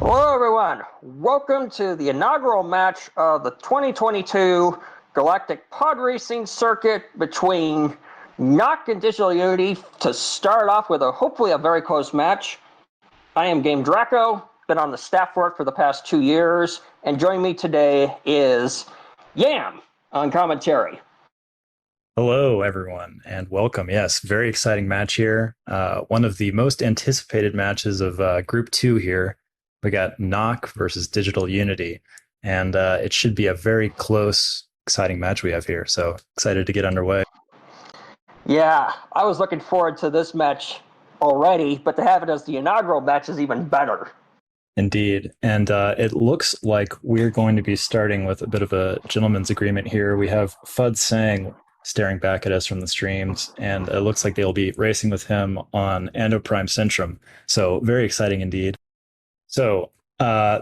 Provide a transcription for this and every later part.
Hello, everyone. Welcome to the inaugural match of the 2022 Galactic Podracing circuit between Nock and DigitalUnity to start off with hopefully a very close match. I am Game Draco, been on the staff work for the past 2 years, and joining me today is Yam on commentary. Hello, everyone, and welcome. Yes, very exciting match here. One of the most anticipated matches of Group 2 here. We got Nock versus DigitalUnity, and it should be a very close, exciting match we have here. So excited to get underway. Yeah, I was looking forward to this match already, but to have it as the inaugural match is even better. Indeed, and it looks like we're going to be starting with a bit of a gentleman's agreement here. We have Podracing staring back at us from the streams, and it looks like they'll be racing with him on Ando Prime Centrum. So very exciting indeed. So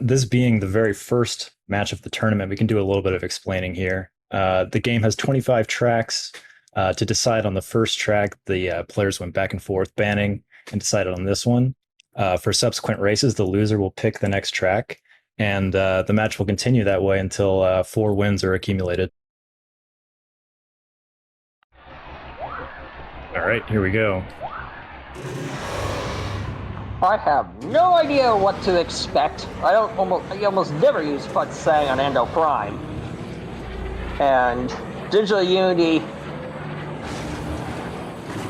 this being the very first match of the tournament, we can do a little bit of explaining here. The game has 25 tracks. To decide on the first track, the players went back and forth banning and decided on this one. For subsequent races, the loser will pick the next track, and the match will continue that way until 4 wins are accumulated. All right, here we go. I have no idea what to expect. I almost never use Podracing on Ando Prime. And DigitalUnity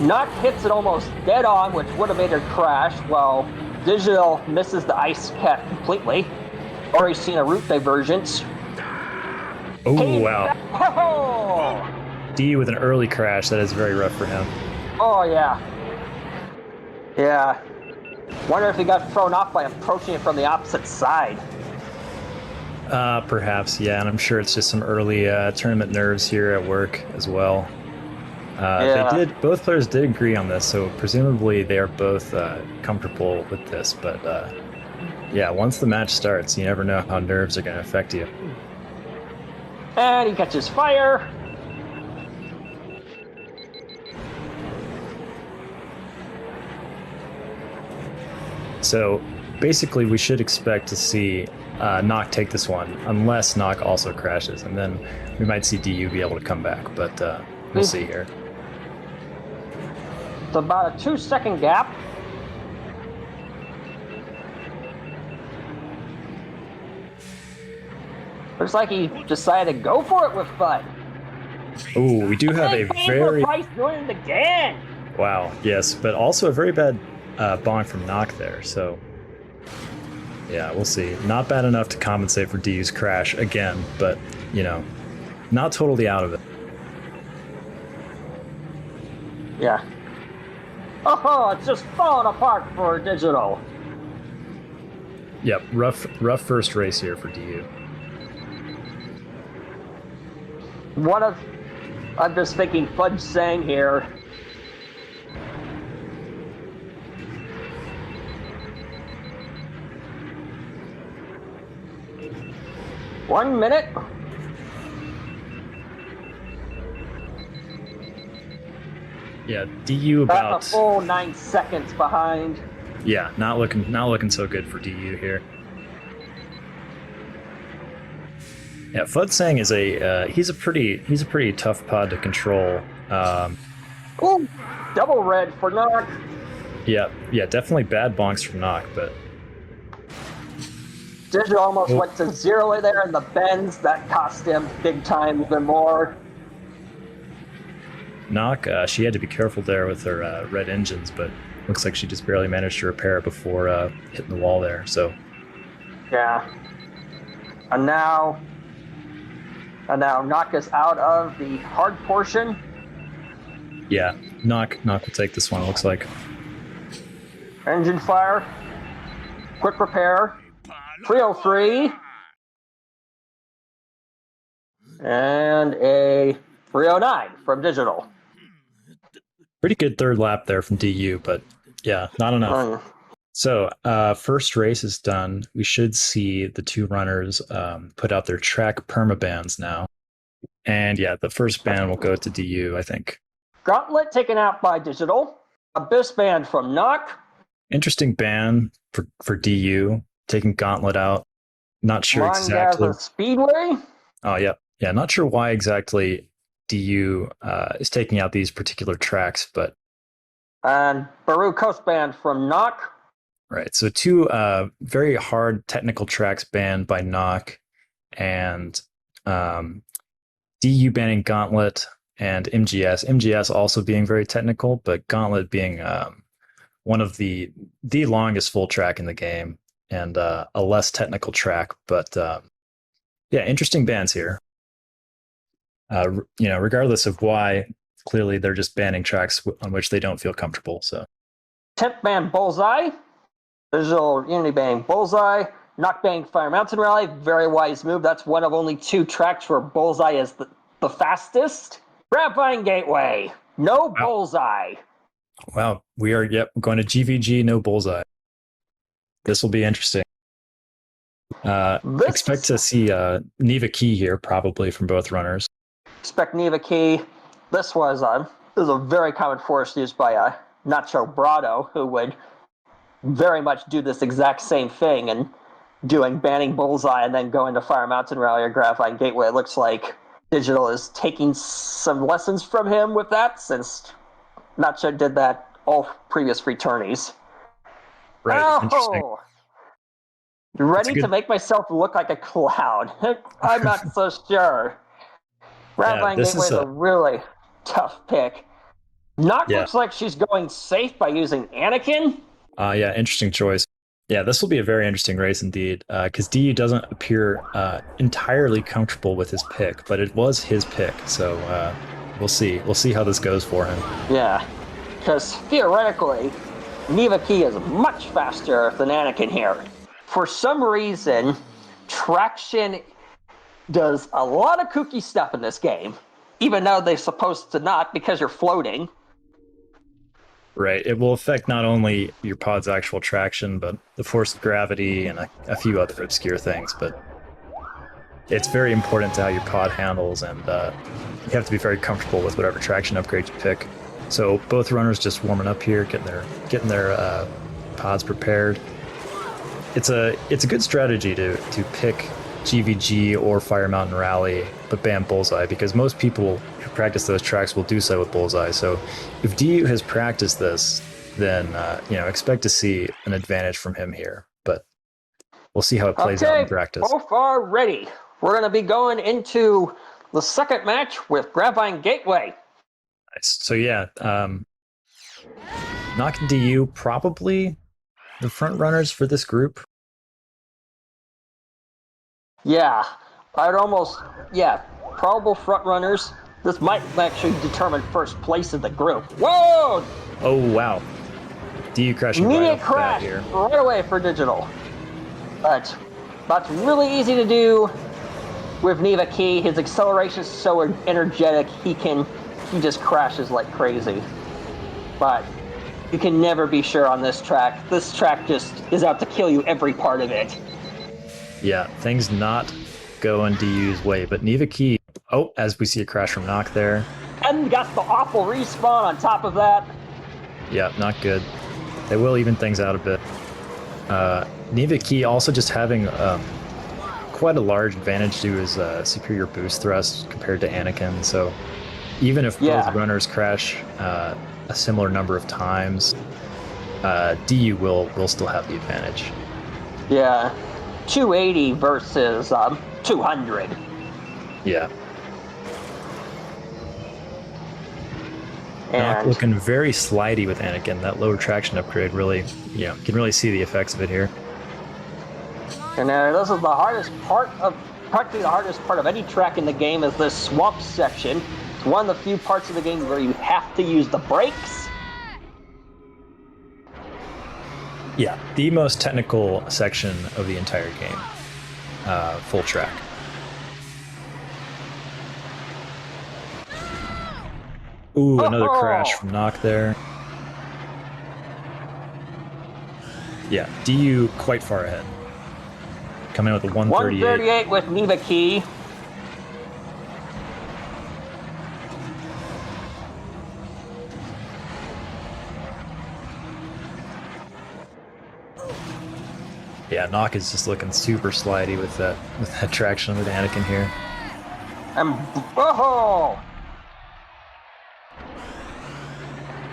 Nock hits it almost dead on, which would have made her crash, while Digital misses the ice cap completely. Already seen a route divergence. Oh, wow. Oh! D with an early crash. That is very rough for him. Oh, yeah. Yeah. Wonder if he got thrown off by approaching it from the opposite side. Perhaps, yeah, and I'm sure it's just some early tournament nerves here at work as well. Yeah. Both players did agree on this, so presumably they are both comfortable with this. But yeah, once the match starts, you never know how nerves are going to affect you. And he catches fire. So basically, we should expect to see Nock take this one, unless Nock also crashes, and then we might see DU be able to come back. But we'll see here. It's about a 2-second gap. Looks like he decided to go for it with Bud. Oh, we do have a very... Price doing it again. Wow, yes, but also a very bad bonk from Nock there, so... Yeah, we'll see. Not bad enough to compensate for DU's crash again, but, you know, not totally out of it. Yeah. Oh, it's just falling apart for Digital. Yep, rough first race here for DU. I'm just thinking Podracing here. One minute. Yeah, DU about a full 9 seconds behind. Yeah, not looking so good for DU here. Yeah, Podracing is he's a pretty tough pod to control. Ooh, double red for Nock. Yeah, definitely bad bonks from Nock, but Digital almost went to 0 there in the bends. That cost him big time, even more. Nock, she had to be careful there with her red engines, but looks like she just barely managed to repair it before hitting the wall there. So yeah, and now Nock is out of the hard portion. Yeah, Nock will take this one. It looks like Engine fire, quick repair, 303, and a 309 from Digital. Pretty good third lap there from DU, but yeah, not enough. So first race is done. We should see the 2 runners put out their track permabans now. And yeah, the first ban will go to DU, I think. Gauntlet taken out by Digital. Abyss ban from Nock. Interesting ban for DU. taking Gauntlet out. Not sure exactly. Mongaza Speedway. Oh, yeah. Yeah, not sure why exactly DU is taking out these particular tracks, but. And Baru Coast Band from Knock. Right. So two very hard technical tracks banned by Knock, and DU banning Gauntlet and MGS. MGS also being very technical, but Gauntlet being one of the longest full track in the game and a less technical track. But yeah, interesting bans here. Regardless of why, clearly they're just banning tracks on which they don't feel comfortable. So, Temp ban Bullseye. DigitalUnity banning Bullseye. Knock banning Fire Mountain Rally. Very wise move. That's one of only 2 tracks where Bullseye is the fastest. Grapevine Gateway. No Bullseye. Wow. We are, going to GVG, no Bullseye. This will be interesting. Expect to see Neva Key here, probably, from both runners. Expect Neva Key. This was a very common force used by Nacho Brado, who would very much do this exact same thing and banning Bullseye and then going to Fire Mountain Rally or Graphite Gateway. It looks like Digital is taking some lessons from him with that, since Nacho did that all previous returnees. Right. Interesting. You ready to make myself look like a clown? I'm not so sure. Graphite Gateway is a really tough pick. Knock looks like she's going safe by using Anakin. Yeah, interesting choice. Yeah, this will be a very interesting race indeed, because DU doesn't appear entirely comfortable with his pick, but it was his pick, so we'll see. We'll see how this goes for him. Yeah, because theoretically, Neva Key is much faster than Anakin here. For some reason, traction does a lot of kooky stuff in this game, even though they're supposed to not, because you're floating. Right. It will affect not only your pod's actual traction, but the force of gravity and a few other obscure things. But it's very important to how your pod handles, and you have to be very comfortable with whatever traction upgrade you pick. So both runners just warming up here, getting their pods prepared. It's a good strategy to pick GVG or Fire Mountain Rally, but ban Bullseye, because most people who practice those tracks will do so with Bullseye. So if DU has practiced this, then expect to see an advantage from him here. But we'll see how it plays out in practice. Both are ready. We're going to be going into the second match with Graphite Gateway. Nice. So yeah, Knock and DU probably the front runners for this group. Yeah, probable front runners. This might actually determine first place in the group. Whoa! Oh, wow. DU crashing immediate crash here. Right away for Digital. But that's really easy to do with Neva Key. His acceleration is so energetic, he just crashes like crazy. But you can never be sure on this track. This track just is out to kill you every part of it. Yeah, things not going DU's way, but Neva Key, as we see a crash from Knock there. And got the awful respawn on top of that. Yeah, not good. They will even things out a bit. Neva Key also just having quite a large advantage to his superior boost thrust compared to Anakin, so even if both runners crash a similar number of times, DU will still have the advantage. Yeah. 280 versus 200. Yeah. And looking very slidey with Anakin. That lower traction upgrade really, can really see the effects of it here. And this is practically the hardest part of any track in the game, is this swamp section. It's one of the few parts of the game where you have to use the brakes. Yeah, the most technical section of the entire game. Full track. Ooh, another crash from Knock there. Yeah, DU quite far ahead. Coming in with a 138. 138 with Neva Key. Yeah, Nock is just looking super slidey with that traction with Anakin here. And whoa!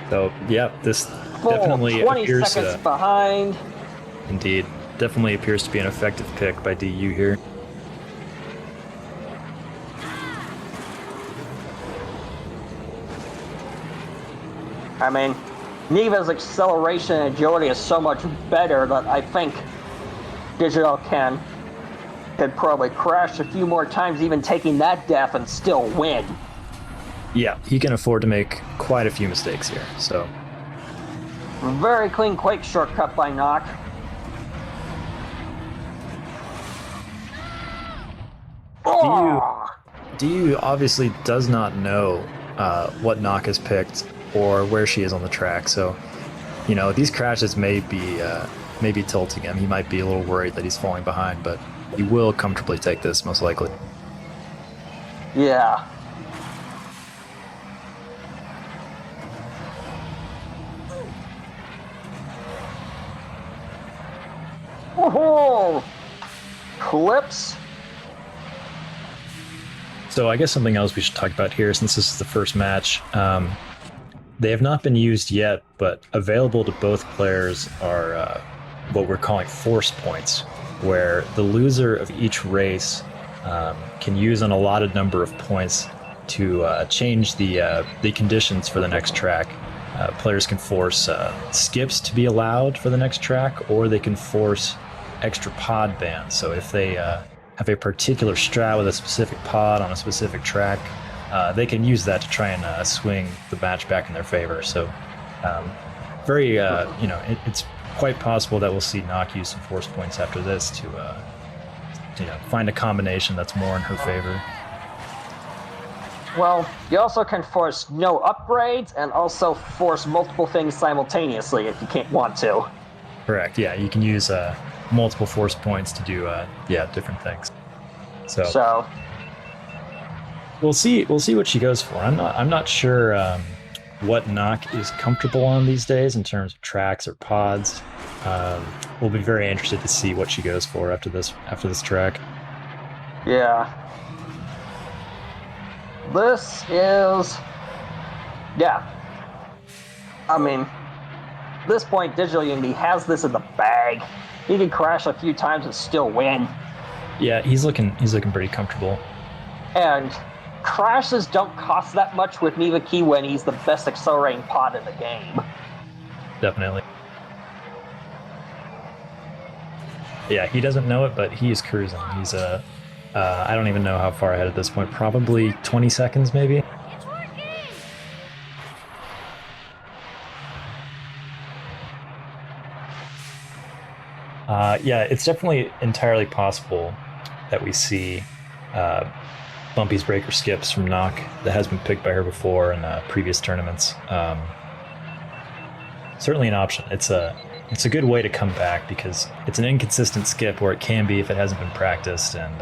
So yeah, this Full definitely 20 appears seconds behind. Indeed, definitely appears to be an effective pick by DU here. I mean, Neva's acceleration and agility is so much better that I think Digital could probably crash a few more times, even taking that death, and still win. Yeah, he can afford to make quite a few mistakes here, so. Very clean Quake shortcut by Nock. DU obviously does not know what Nock has picked or where she is on the track, so you know these crashes may be tilting him. He might be a little worried that he's falling behind, but he will comfortably take this most likely. Yeah. Oh, clips. So I guess something else we should talk about here, since this is the first match. They have not been used yet, but available to both players are what we're calling force points, where the loser of each race can use an allotted number of points to change the conditions for the next track. Players can force skips to be allowed for the next track, or they can force extra pod bans. So if they have a particular strat with a specific pod on a specific track, they can use that to try and swing the match back in their favor. So it's quite possible that we'll see Nock use some force points after this to find a combination that's more in her favor. Well, you also can force no upgrades and also force multiple things simultaneously if you can't want to. Correct. Yeah, you can use multiple force points to do different things. So we'll see what she goes for. I'm not sure what Nock is comfortable on these days in terms of tracks or pods. We'll be very interested to see what she goes for after this track. Yeah. This is, I mean, at this point, DigitalUnity has this in the bag. He can crash a few times and still win. Yeah, he's looking pretty comfortable. And crashes don't cost that much with Neva Key when he's the best accelerating pod in the game. Definitely. Yeah, he doesn't know it, but he is cruising. He's I don't even know how far ahead at this point. Probably 20 seconds, maybe. Yeah, it's definitely entirely possible that we see Bumpy's breaker skips from Nock that has been picked by her before in previous tournaments. Certainly an option. It's a good way to come back because it's an inconsistent skip where it can be if it hasn't been practiced, and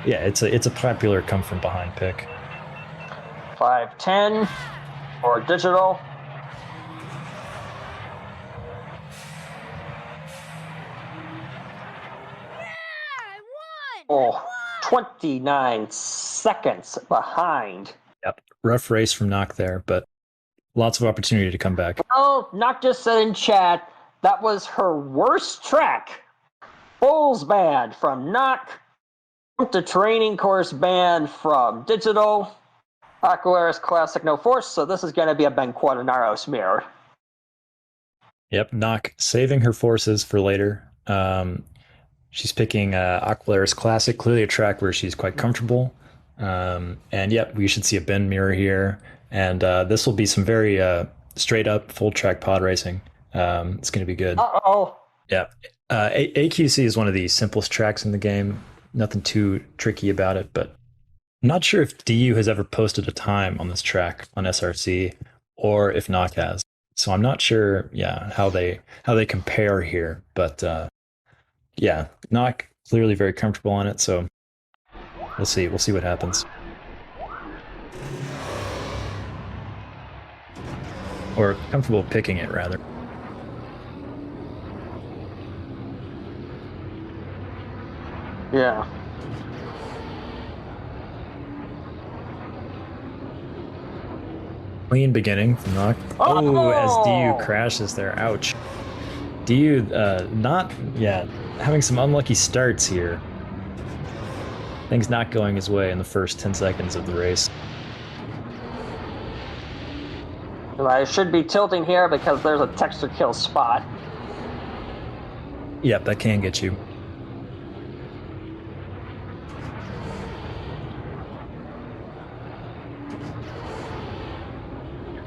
it's a popular come from behind pick. 5-10 or Digital. Oh, 29 seconds behind. Yep, rough race from Nock there, but lots of opportunity to come back. Oh, Nock just said in chat that was her worst track. Bulls ban from Nock. The training course ban from Digital. Aquaris Classic no force, so this is going to be a Ben Quadanaro smear. Yep, Nock saving her forces for later. She's picking Aqualaris Classic, clearly a track where she's quite comfortable. And yep, we should see a bend mirror here. And this will be some very straight up full track pod racing. It's going to be good. Uh-oh. Yeah. AQC is one of the simplest tracks in the game. Nothing too tricky about it, but I'm not sure if DU has ever posted a time on this track on SRC or if Nock has. So I'm not sure, how they compare here, but Nock clearly very comfortable on it, so we'll see what happens. Or comfortable picking it, rather. Yeah. Clean beginning from Nock. Oh, as DU crashes there. Ouch. DU having some unlucky starts here. Things not going his way in the first 10 seconds of the race. I should be tilting here because there's a texture kill spot. Yep, that can get you.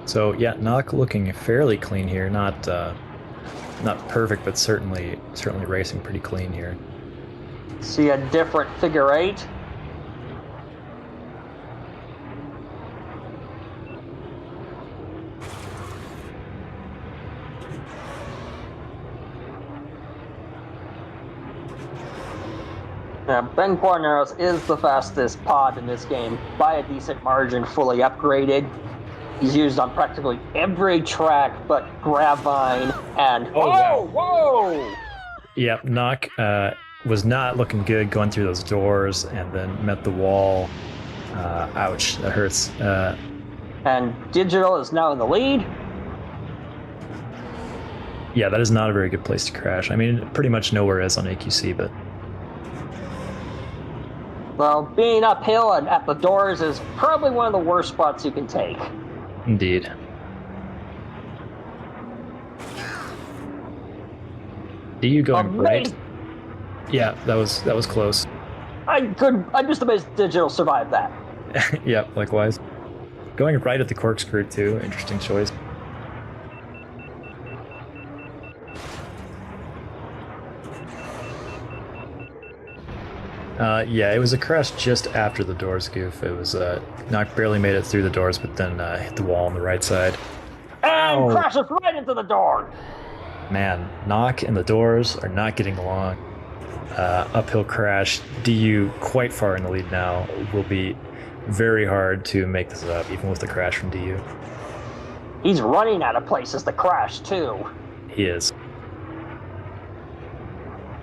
So yeah, Nock looking fairly clean here. Not perfect, but certainly racing pretty clean here. See a different figure eight. Ben Quarneros is the fastest pod in this game by a decent margin, fully upgraded. He's used on practically every track but Gravine and... Whoa! Yep, Nock was not looking good going through those doors and then met the wall. Ouch, that hurts. And Digital is now in the lead. Yeah, that is not a very good place to crash. I mean, pretty much nowhere is on AQC, but... Well, being uphill and at the doors is probably one of the worst spots you can take. Indeed. DU going right? Yeah, that was close. I'm just amazed Digital survived that. Yeah, likewise. Going right at the corkscrew too, interesting choice. Yeah, it was a crash just after the doors goof. It was Nock barely made it through the doors, but then hit the wall on the right side. And crashes right into the door. Man, Nock and the doors are not getting along. Uphill crash. DU quite far in the lead now. Will be very hard to make this up, even with the crash from DU. He's running out of places to crash too. He is.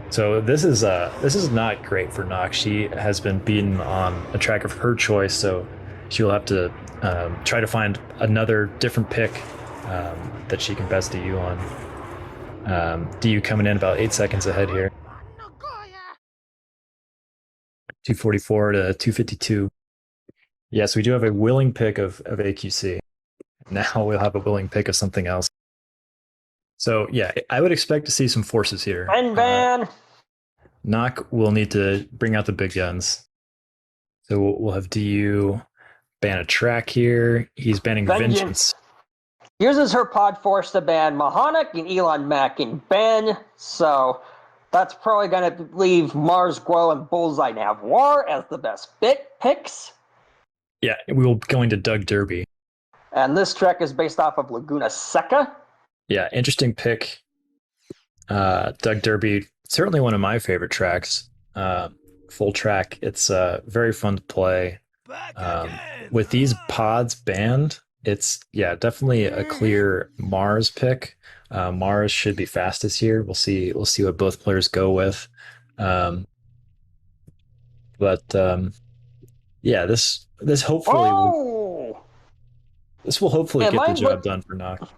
So this is not great for Nock. She has been beaten on a track of her choice, so she'll have to try to find another different pick that she can best DU on. DU coming in about 8 seconds ahead here. 244 to 252. Yes, we do have a willing pick of AQC. Now we'll have a willing pick of something else. So yeah, I would expect to see some forces here. And ban. Nock will need to bring out the big guns. So we'll have DU ban a track here. He's banning Vengeance. Uses her pod force to ban Mahonic and Elon Mack and Ben. So that's probably going to leave Mars, Guo, and Bullseye Navoir as the best picks. Yeah, we will go into Doug Derby. And this track is based off of Laguna Seca. Yeah, interesting pick. Doug Derby, certainly one of my favorite tracks. Full track. It's very fun to play. With these pods banned, it's definitely a clear Mars pick. Mars should be fastest here. We'll see what both players go with. This hopefully this will hopefully get the job done for Nock.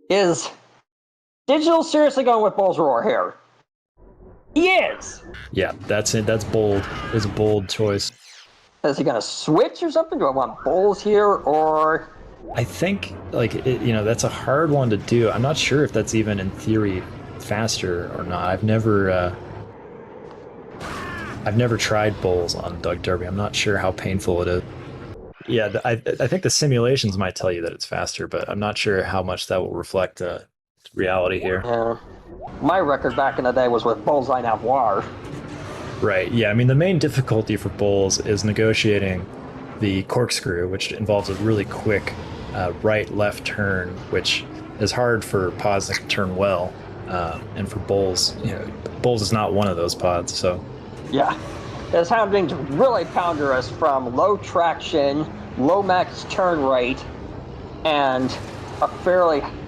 Is Digital seriously going with Bull's Roar here? He is! Yeah, that's it. That's bold. It's a bold choice. Is he going to switch or something? Do I want Bulls here, or... I think, that's a hard one to do. I'm not sure if that's even in theory faster or not. I've never tried Bulls on Doug Derby. I'm not sure how painful it is. Yeah, I think the simulations might tell you that it's faster, but I'm not sure how much that will reflect reality here. My record back in the day was with Bullseye Navoir. Right, yeah. I mean, the main difficulty for Bulls is negotiating the corkscrew, which involves a really quick right-left turn, which is hard for pods that can turn well. And for Bulls, Bulls is not one of those pods, so... Yeah. It's having to really pounder us from low traction, low max turn rate, and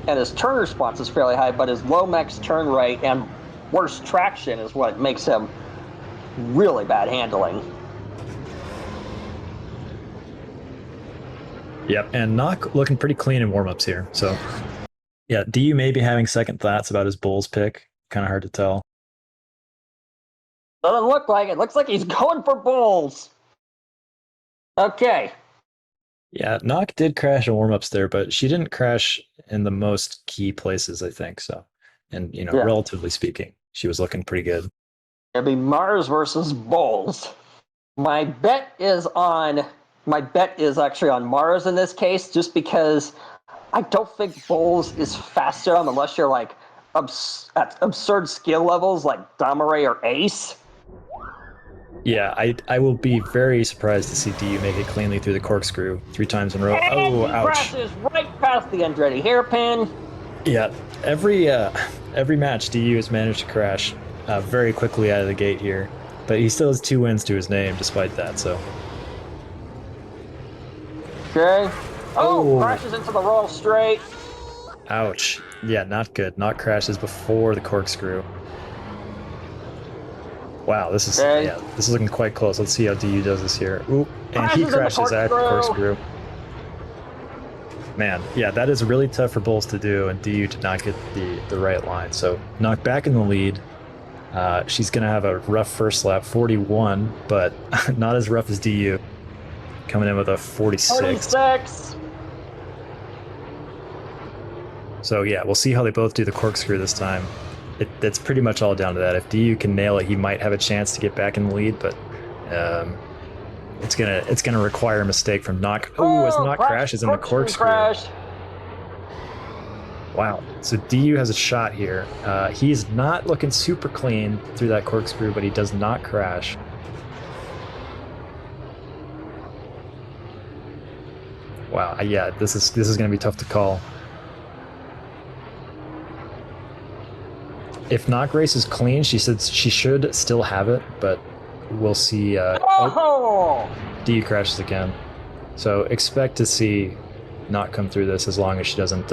his turn response is fairly high, but his low max turn rate and worse traction is what makes him really bad handling. Yep, and Nock looking pretty clean in warm-ups here. So, yeah, DU may be having second thoughts about his Bulls pick. Kind of hard to tell. Doesn't look like it. Looks like he's going for Bulls. Okay. Yeah, Nock did crash in warm-ups there, but she didn't crash in the most key places, I think. So, and relatively speaking, she was looking pretty good. It'll be Mars versus Bulls. My bet is actually on Mars in this case, just because I don't think Bulls is faster unless you're like at absurd skill levels like Damare or Ace. Yeah, I will be very surprised to see DU make it cleanly through the corkscrew 3 times in a row. And oh, he ouch. crashes right past the Andretti hairpin. Yeah, every match DU has managed to crash very quickly out of the gate here, but he still has 2 wins to his name despite that. So. Okay. Oh, crashes into the roll straight. Ouch. Yeah, not good. Not crashes before the corkscrew. Wow, this is looking quite close. Let's see how DU does this here. Ooh, and he crashes at the corkscrew. Man, yeah, that is really tough for Bulls to do, and DU did not get the right line. So Nock back in the lead. She's going to have a rough first lap, 41, but not as rough as DU. Coming in with a 46. 46. So yeah, we'll see how they both do the corkscrew this time. It's pretty much all down to that. If DU can nail it, he might have a chance to get back in the lead, but it's gonna require a mistake from Nock. Oh, as Nock crashes in the corkscrew. Wow. So DU has a shot here. He's not looking super clean through that corkscrew, but he does not crash. Wow. Yeah, this is gonna be tough to call. If Nock races clean, she said she should still have it, but we'll see. DU crashes again. So expect to see Nock come through this as long as she doesn't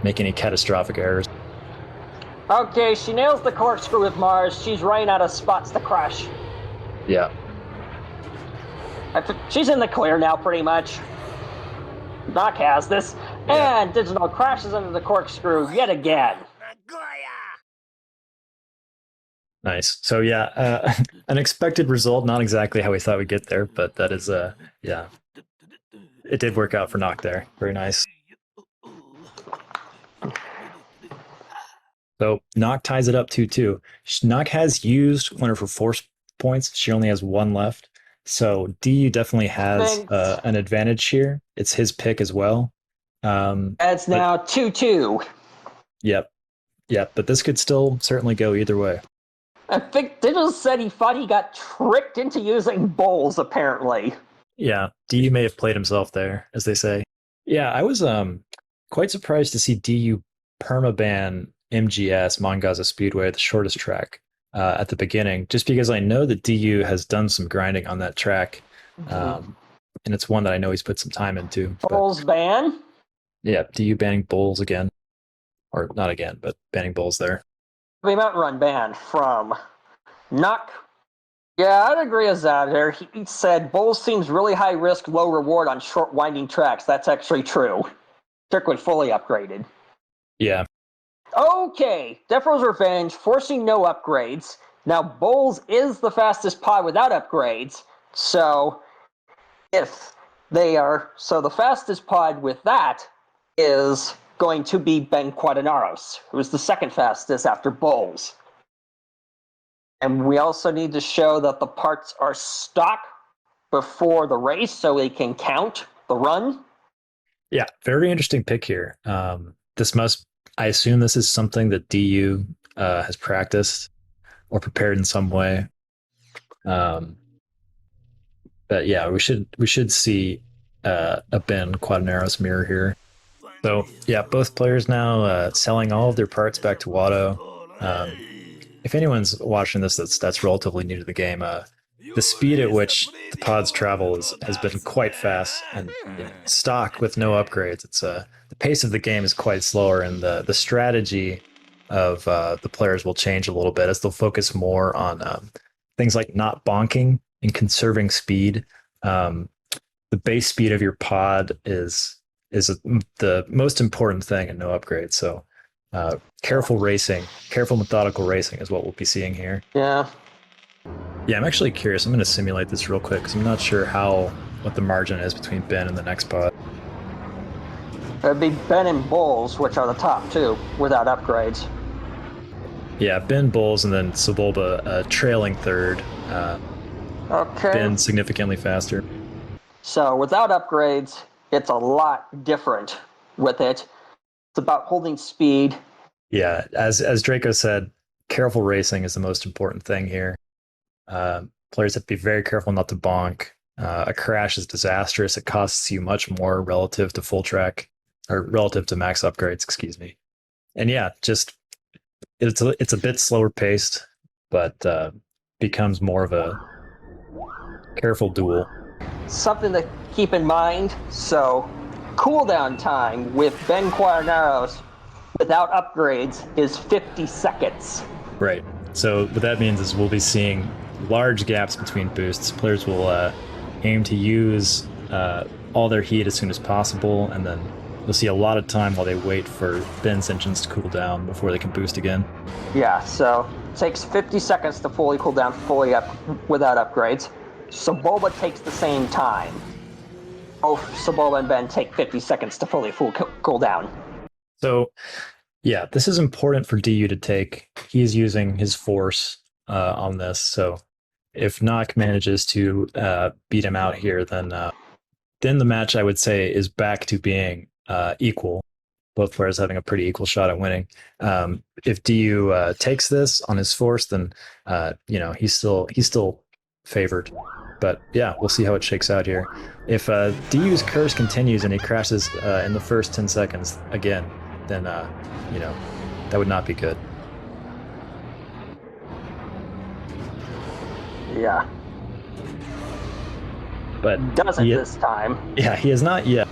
make any catastrophic errors. Okay, she nails the corkscrew with Mars. She's running out of spots to crash. Yeah. She's in the clear now, pretty much. Nock has this. Yeah. And Digital crashes into the corkscrew yet again. Nice. So yeah, an expected result, not exactly how we thought we'd get there, but that is yeah. It did work out for Nock there. Very nice. So Nock ties it up 2-2. Nock has used one of her force points. She only has 1 left. So DU definitely has an advantage here. It's his pick as well. It's now 2-2. Yep. Yep. But this could still certainly go either way. I think Digital said he thought he got tricked into using Bulls, apparently. Yeah, DU may have played himself there, as they say. Yeah, I was quite surprised to see DU permaban MGS, Mongaza Speedway, the shortest track, at the beginning, just because I know that DU has done some grinding on that track, and it's one that I know he's put some time into. Bulls ban? Yeah, DU banning Bulls again. Or not again, but banning Bulls there. The Mountain Run ban from Nock. Yeah, I'd agree with that there. He said Bulls seems really high risk, low reward on short winding tracks. That's actually true. Circuit fully upgraded. Yeah. Okay, Defro's Revenge, forcing no upgrades. Now, Bulls is the fastest pod without upgrades, so the fastest pod with that is going to be Ben Quaternaros, who is the second fastest after Bulls. And we also need to show that the parts are stock before the race so we can count the run. Yeah, very interesting pick here. I assume this is something that DU has practiced or prepared in some way. But yeah, we should see a Ben Quaternaros mirror here. So yeah, both players now selling all of their parts back to Watto. If anyone's watching this that's relatively new to the game, the speed at which the pods travel has been quite fast, and stock with no upgrades. It's the pace of the game is quite slower, and the strategy of the players will change a little bit as they'll focus more on things like not bonking and conserving speed. The base speed of your pod is the most important thing and no upgrade. So careful racing, careful methodical racing is what we'll be seeing here. Yeah. Yeah, I'm actually curious. I'm going to simulate this real quick because I'm not sure what the margin is between Ben and the next pod. It'd be Ben and Bulls, which are the top two, without upgrades. Yeah, Ben, Bulls, and then Sebulba trailing third. Okay. Ben significantly faster. So without upgrades, it's a lot different with it. It's about holding speed. Yeah, as Draco said, careful racing is the most important thing here. Players have to be very careful not to bonk. A crash is disastrous. It costs you much more relative to full track, or relative to max upgrades, excuse me. And yeah, just it's a bit slower paced, but becomes more of a careful duel. Something to keep in mind. So cooldown time with Ben Quaternaros without upgrades is 50 seconds. Right. So what that means is we'll be seeing large gaps between boosts. Players will aim to use all their heat as soon as possible, and then you'll see a lot of time while they wait for Ben's engines to cool down before they can boost again. Yeah, so it takes 50 seconds to fully cool down without upgrades. Sebulba takes the same time. Both Sebulba and Ben take 50 seconds to fully cool down. So, yeah, this is important for DU to take. He's using his force on this, so if Nock manages to beat him out here, then the match, I would say, is back to being equal. Both players having a pretty equal shot at winning. If DU takes this on his force, then he's still favored. But yeah, we'll see how it shakes out here. If DU's curse continues and he crashes in the first 10 seconds again, then that would not be good. Yeah. But doesn't this time. Yeah, he has not yet.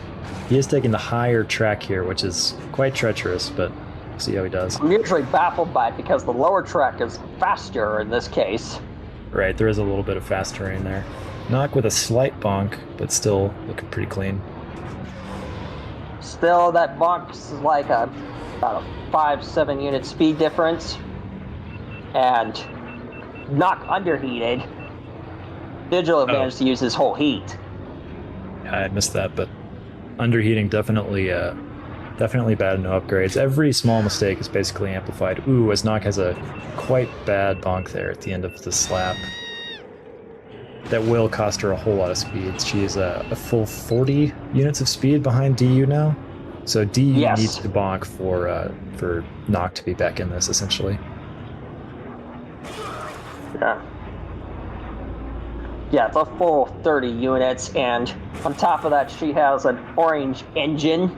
He is taking the higher track here, which is quite treacherous, but we'll see how he does. I'm usually baffled by it because the lower track is faster in this case. Right, there is a little bit of fast terrain there. Nock with a slight bonk, but still looking pretty clean. Still, that bonk is like about a 5-7 unit speed difference. And Nock underheated. Digital managed to use his whole heat. Yeah, I missed that, but underheating definitely bad, no upgrades. Every small mistake is basically amplified. Ooh, as Nock has a quite bad bonk there at the end of the slap. That will cost her a whole lot of speed. She is a full 40 units of speed behind DU now. So DU needs to bonk for Nock to be back in this, essentially. Yeah, it's a full 30 units, and on top of that, she has an orange engine.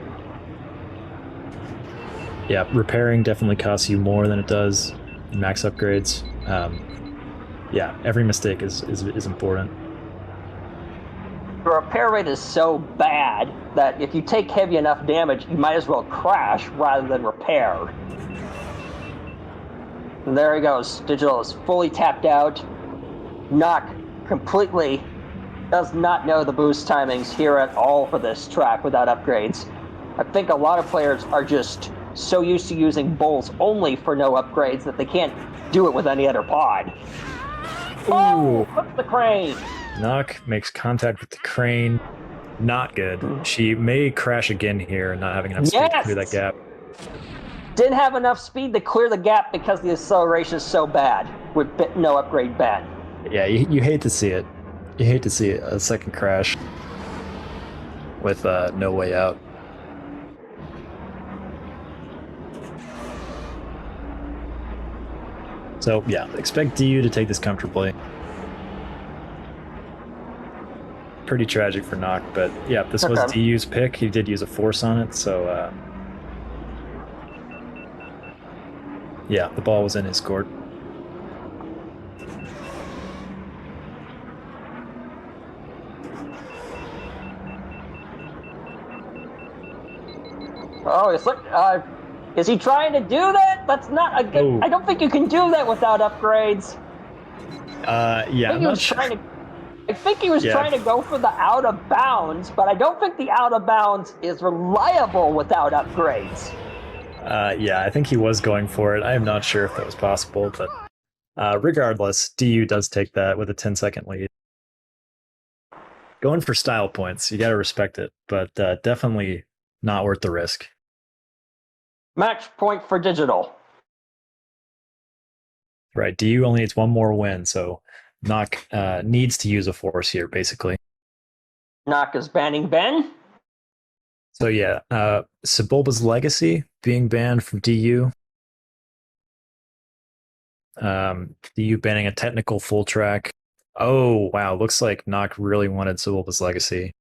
Yeah, repairing definitely costs you more than it does in max upgrades. Yeah, every mistake is important. The repair rate is so bad that if you take heavy enough damage, you might as well crash rather than repair. And there he goes. Digital is fully tapped out. Nock completely does not know the boost timings here at all for this track without upgrades. I think a lot of players are just so used to using Bulls only for no upgrades that they can't do it with any other pod. Oh, flip the crane! Nock makes contact with the crane. Not good. She may crash again here, not having enough speed to clear that gap. Didn't have enough speed to clear the gap because the acceleration is so bad with no upgrade Ben. Yeah, you hate to see it. You hate to see a second crash with no way out. So yeah, expect DU to take this comfortably. Pretty tragic for Nock, but yeah, this was DU's pick. He did use a force on it, so yeah, the ball was in his court. Oh, it's like, is he trying to do that? That's not a good... I don't think you can do that without upgrades. Yeah, I'm not sure. I think he was Yeah. trying to go for the out of bounds, but I don't think the out of bounds is reliable without upgrades. Yeah, I think he was going for it. I am not sure if that was possible, but regardless, DU does take that with a 10-second lead. Going for style points, you got to respect it, but definitely not worth the risk. Match point for Digital. Right, DU only needs one more win, so Nock needs to use a force here, basically. Nock is banning Ben. So yeah, Sebulba's Legacy being banned from DU. DU banning a technical full track. Oh, wow, looks like Nock really wanted Sebulba's Legacy.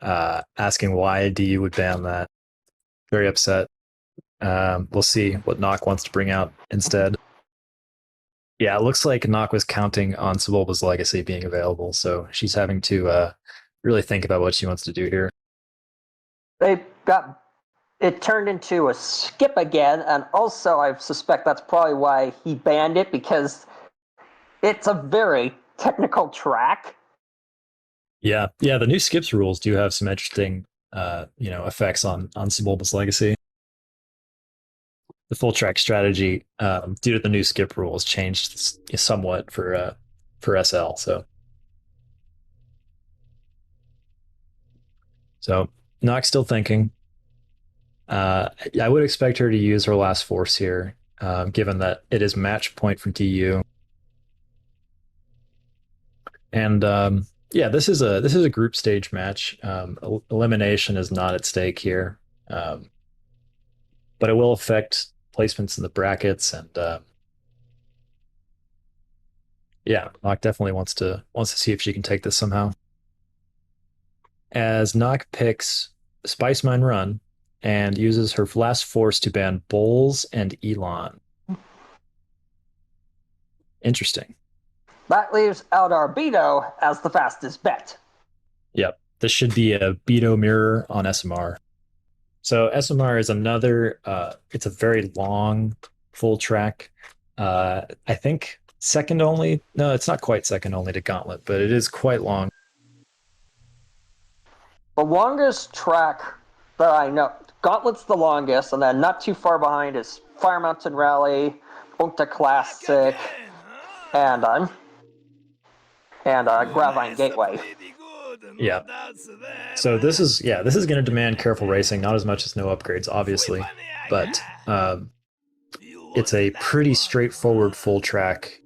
Asking why DU would ban that. Very upset. We'll see what Nock wants to bring out instead. Yeah, it looks like Nock was counting on Sebulba's Legacy being available, so she's having to really think about what she wants to do here. They got it turned into a skip again, and also I suspect that's probably why he banned it, because it's a very technical track. Yeah, the new skips rules do have some interesting effects on Sebulba's Legacy. The full track strategy, due to the new skip rules, changed somewhat for SL. So Nock's still thinking. I would expect her to use her last force here, given that it is match point for DU. And yeah, this is a group stage match. Elimination is not at stake here, but it will affect placements in the brackets, and yeah, Nock definitely wants to see if she can take this somehow. As Nock picks Spice Mine Run and uses her last force to ban Bowls and Elon. Interesting. That leaves out our Beto as the fastest bet. Yep, this should be a Beto mirror on SMR. So SMR is another, it's a very long full track. I think second only. No, it's not quite second only to Gauntlet, but it is quite long. The longest track that I know, Gauntlet's the longest, and then not too far behind is Fire Mountain Rally, Unta Classic, and Gravine Gateway. Yeah. So this is going to demand careful racing, not as much as no upgrades, obviously, but it's a pretty straightforward full track,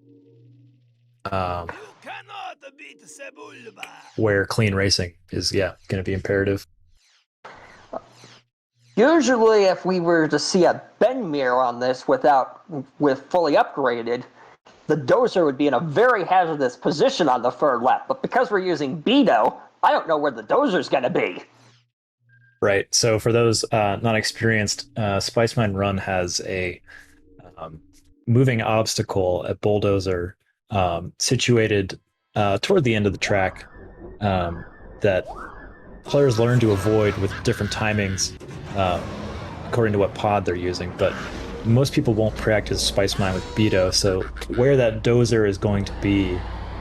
where clean racing is going to be imperative. Usually, if we were to see a Ben mirror on this with fully upgraded, the Dozer would be in a very hazardous position on the third lap. But because we're using Beto, I don't know where the Dozer's going to be. Right. So for those not experienced, Spice Mine Run has a moving obstacle at Bulldozer situated toward the end of the track that players learn to avoid with different timings according to what pod they're using. But most people won't practice Spice Mine with Beto, so where that Dozer is going to be,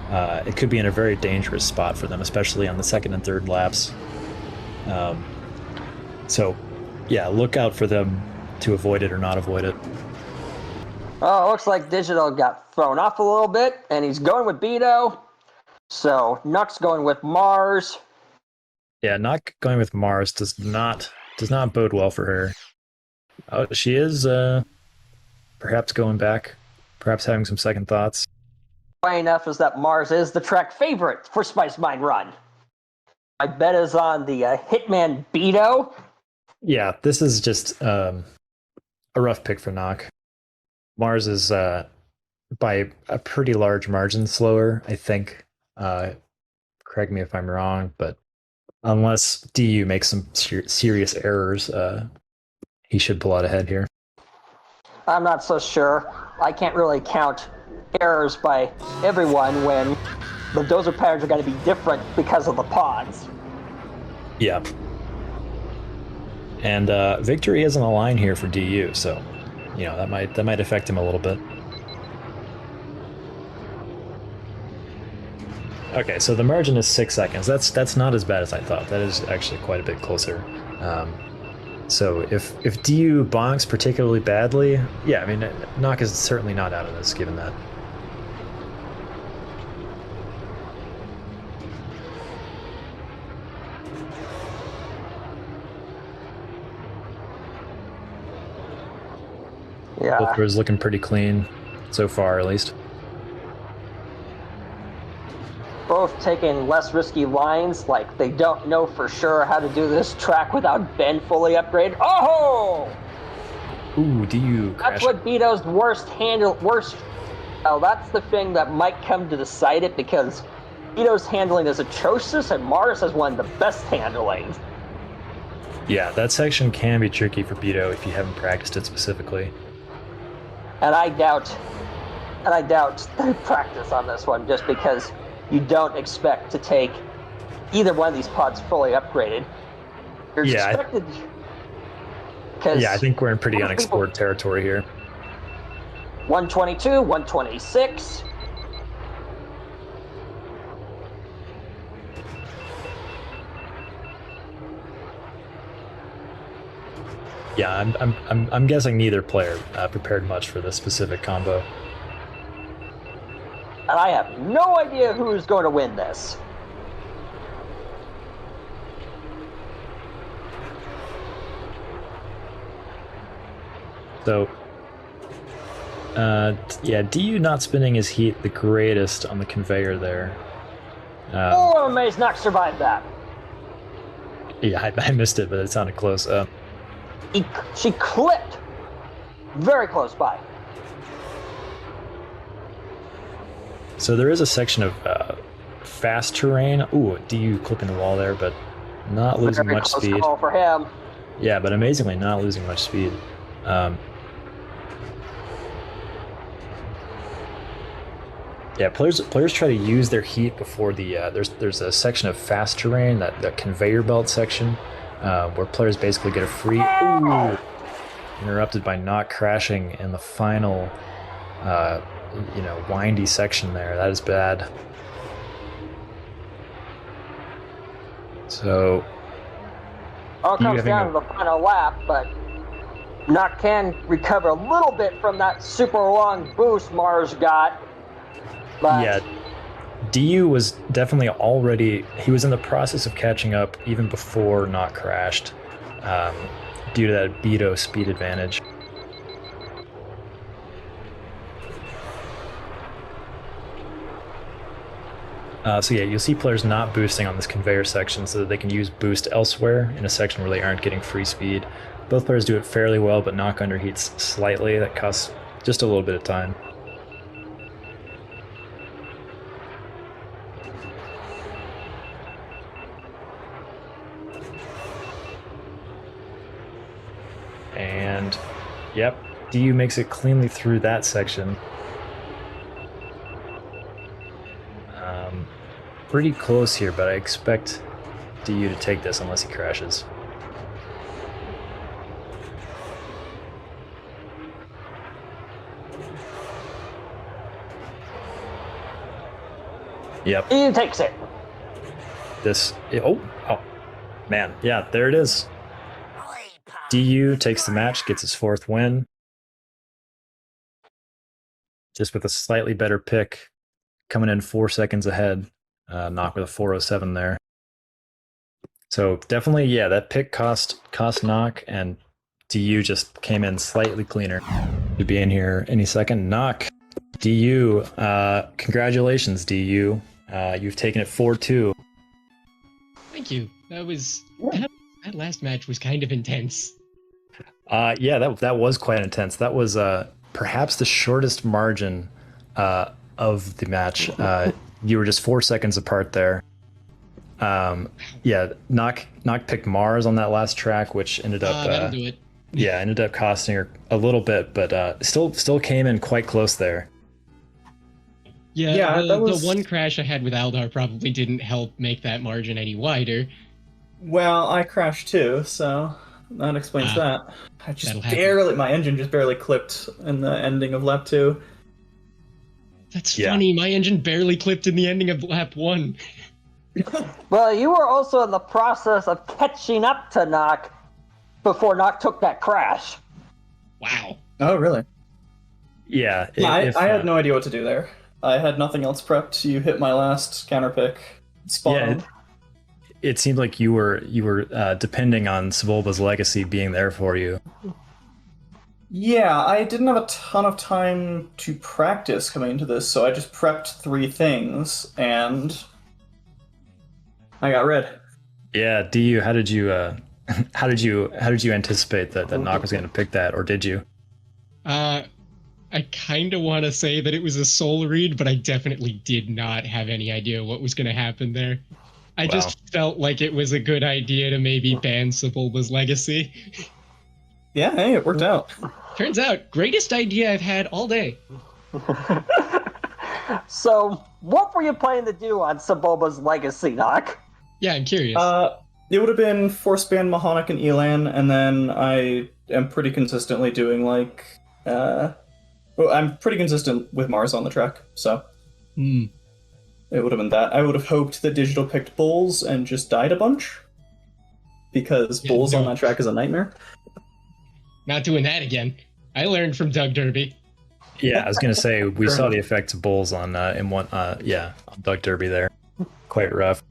it could be in a very dangerous spot for them, especially on the second and third laps. So, yeah, look out for them to avoid it or not avoid it. Oh, it looks like Digital got thrown off a little bit, and he's going with Beto. So, Nock's going with Mars. Yeah, not going with Mars does not bode well for her. Oh, she is perhaps going back, perhaps having some second thoughts. Funny enough is that Mars is the track favorite for Spice Mine Run. My bet is on the Hitman Beto. Yeah, this is just a rough pick for Nock. Mars is by a pretty large margin slower, I think. Correct me if I'm wrong, but unless DU makes some serious errors, he should pull out ahead here. I'm not so sure. I can't really count errors by everyone when the dozer patterns are going to be different because of the pods. Yeah. And victory isn't a line here for DU, so that might affect him a little bit. Okay, so the margin is 6 seconds. That's not as bad as I thought. That is actually quite a bit closer. So if DU bonks particularly badly, yeah, I mean, Knock is certainly not out of this, given that. Yeah. Both players looking pretty clean so far, at least. Both taking less risky lines, like they don't know for sure how to do this track without Ben fully upgraded. Oh! Ooh, DU That's what Beto's worst. Oh, that's the thing that might come to decide it, because Beto's handling is atrocious, and Mars has one of the best handlings. Yeah, that section can be tricky for Beto if you haven't practiced it specifically. And I doubt practice on this one, just because you don't expect to take either one of these pods fully upgraded. You're expected. Yeah, I think we're in pretty unexplored territory here. 122, 126. Yeah, I'm guessing neither player prepared much for this specific combo. And I have no idea who's going to win this. So, yeah, DU not spinning his heat the greatest on the conveyor there. I'm amazed Knox survived that. Yeah, I missed it, but it sounded close. She clipped very close by. So there is a section of fast terrain. Ooh, DU clipping the wall there, but not losing Very much close speed. call for him. Yeah, but amazingly not losing much speed. Yeah, players try to use their heat before the there's a section of fast terrain, that conveyor belt section, where players basically get a free. Ooh, interrupted by not crashing in the final, windy section there. That is bad. So. All comes down to the final lap, but Knock can recover a little bit from that super long boost Mars got. But yeah, DU was definitely he was in the process of catching up even before Knock crashed, due to that Beto speed advantage. So yeah, you'll see players not boosting on this conveyor section so that they can use boost elsewhere in a section where they aren't getting free speed. Both players do it fairly well, but Knock underheats slightly. That costs just a little bit of time. And yep, DU makes it cleanly through that section. Pretty close here, but I expect DU to take this unless he crashes. Yep. he takes it. Oh, man. Yeah, there it is. DU takes the match, gets his 4th win. Just with a slightly better pick, coming in 4 seconds ahead. Knock with a 407 there. So definitely, yeah, that pick cost Knock, and DU just came in slightly cleaner. To be in here any second. Knock, DU, congratulations, DU. You've taken it 4-2. Thank you. That last match was kind of intense. Yeah, that was quite intense. That was perhaps the shortest margin of the match. You were just 4 seconds apart there. Yeah, Knock picked Mars on that last track, which ended up that'll do it. Yeah, ended up costing her a little bit, but still came in quite close there. Yeah, the one crash I had with Aldar probably didn't help make that margin any wider. Well, I crashed too, so that explains that. I just my engine just barely clipped in the ending of lap 2. That's Yeah. funny. My engine barely clipped in the ending of lap 1. Well, you were also in the process of catching up to Knock before Knock took that crash. Wow. Oh, really? Yeah. I had no idea what to do there. I had nothing else prepped. You hit my last counter pick. Spot Yeah, on. it seemed like you were depending on Sebulba's legacy being there for you. Yeah, I didn't have a ton of time to practice coming into this, so I just prepped 3 things, and I got red. Yeah, DU, how did you how did you anticipate that Nock was going to pick that, or did you? I kind of want to say that it was a soul read, but I definitely did not have any idea what was going to happen there. I just felt like it was a good idea to maybe ban Sebulba's legacy. Yeah, hey, it worked out. Turns out, greatest idea I've had all day. So, what were you planning to do on Sebulba's legacy, Knock? Yeah, I'm curious. It would have been Force Ban, Mahonic, and Elan, and then I am pretty consistently doing like, well, I'm pretty consistent with Mars on the track, so it would have been that. I would have hoped that Digital picked Bulls and just died a bunch, because Bulls on that track is a nightmare. Not doing that again. I learned from Doug Derby. Yeah, I was going to say we saw the effects of Bulls on on Doug Derby there. Quite rough.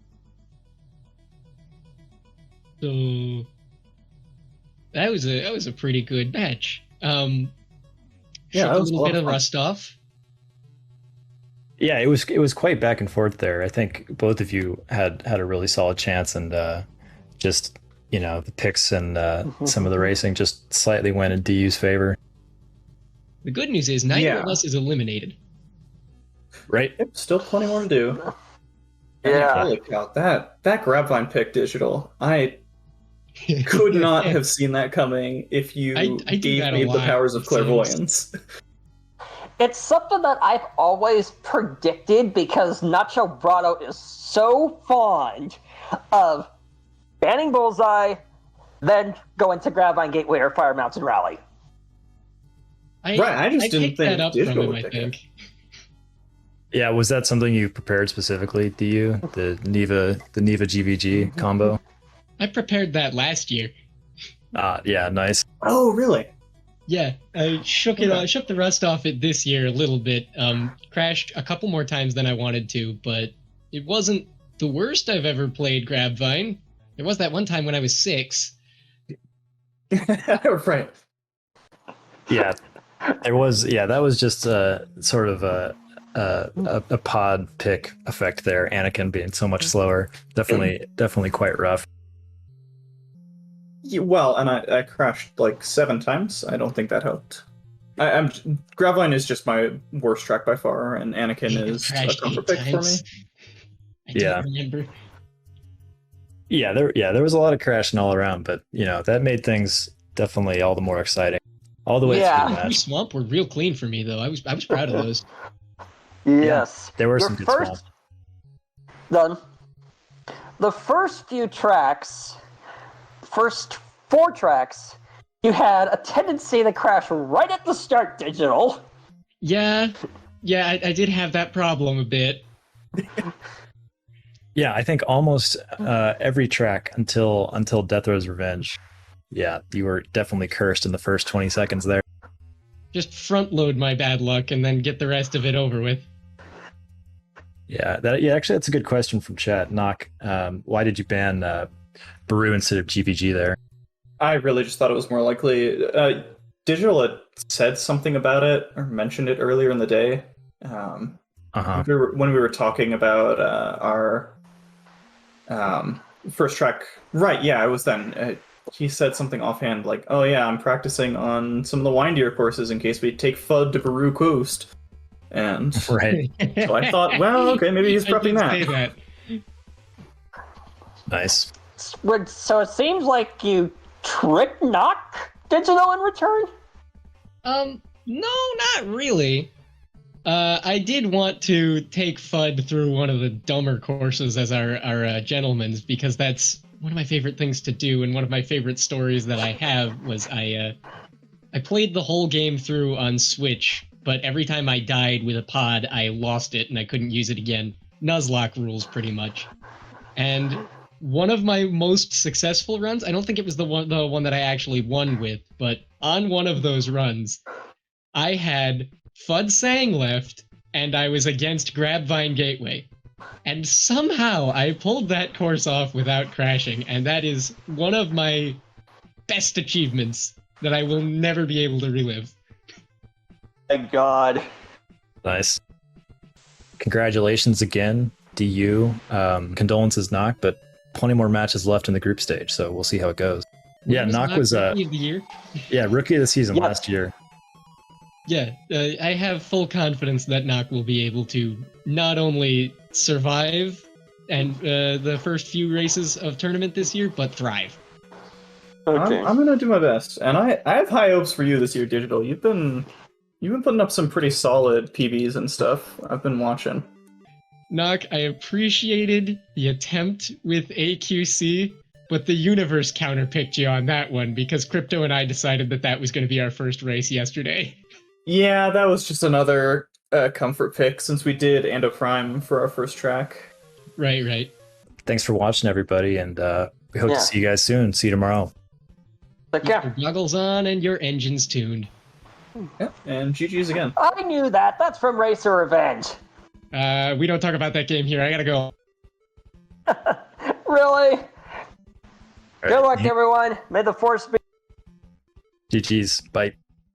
So that was a pretty good match. Yeah, shook that a was little a lot bit of of fun. rust off. Yeah, it was quite back and forth there. I think both of you had a really solid chance, and just the picks and some of the racing just slightly went in DU's favor. The good news is neither of us is eliminated. Right? Yep, still plenty more to do. Yeah. Holy cow, that Grabvine pick, Digital. I could not have seen that coming if you I do gave that a me the lot, powers of it seems. clairvoyance. It's something that I've always predicted because Nacho Brado is so fond of banning Bullseye, then going to Gravine Gateway or Fire Mountain Rally. I just didn't picked think that up Digital from him, would I pick think. it. Yeah, was that something you prepared specifically, DU? The Neva GVG combo? I prepared that last year. Yeah, nice. Oh, really? Yeah, I shook the rust off it this year a little bit. Crashed a couple more times than I wanted to, but it wasn't the worst I've ever played Grabvine. There was that one time when I was 6. Right. Yeah, there was. Yeah, that was just sort of a pod pick effect there. Anakin being so much slower, definitely quite rough. Yeah, well, and I crashed like 7 times. I don't think that helped. Gravine is just my worst track by far, and Anakin is a Crashed comfort 8 pick for me. times. I Yeah. don't remember. Yeah, there was a lot of crashing all around, but that made things definitely all the more exciting. All the way Yeah. through the Blue match. Swamp were real clean for me, though. I was proud of those. Yes. There were Your some good first, swamps. The first few tracks, first 4 tracks, you had a tendency to crash right at the start, Digital. Yeah, I did have that problem a bit. Yeah, I think almost every track until Death Row's Revenge. Yeah, you were definitely cursed in the first 20 seconds there. Just front load my bad luck and then get the rest of it over with. Yeah, actually, that's a good question from chat. Knock, why did you ban Baru instead of GVG there? I really just thought it was more likely. Digital had said something about it or mentioned it earlier in the day. When we were talking about our first track. Right, yeah, it was then. He said something offhand like, oh yeah, I'm practicing on some of the windier courses in case we take FUD to Baru Coast. And Right. so I thought, well, okay, maybe he's prepping that. Nice. So it seems like you tricked Knock Digital in return? No, not really. I did want to take FUD through one of the dumber courses as our gentleman's, because that's one of my favorite things to do, and one of my favorite stories that I have was I played the whole game through on Switch but every time I died with a pod, I lost it and I couldn't use it again. Nuzlocke rules, pretty much. And one of my most successful runs, I don't think it was the one that I actually won with, but on one of those runs, I had Fud Sang left, and I was against Grabvine Gateway. And somehow I pulled that course off without crashing, and that is one of my best achievements that I will never be able to relive. Thank God. Nice. Congratulations again, DU. Condolences, Knock, but plenty more matches left in the group stage, so we'll see how it goes. Yeah, Knock was Rookie of the year. Yeah, rookie of the season Yep. last year. Yeah, I have full confidence that Knock will be able to not only survive and the first few races of tournament this year, but thrive. Okay. I'm gonna do my best, and I have high hopes for you this year, Digital. You've been putting up some pretty solid PBs and stuff. I've been watching. Knock, I appreciated the attempt with AQC, but the universe counterpicked you on that one because Crypto and I decided that that was going to be our first race yesterday. Yeah, that was just another comfort pick since we did Ando Prime for our first track. Right. Thanks for watching, everybody, and we hope Yeah. to see you guys soon. See you tomorrow. But Keep yeah, your goggles on and your engines tuned. Yeah, and GG's again. I knew that. That's from Racer Revenge. We don't talk about that game here. I gotta go. Really? Good luck, Alright. everyone. May the force be. GG's. Bye.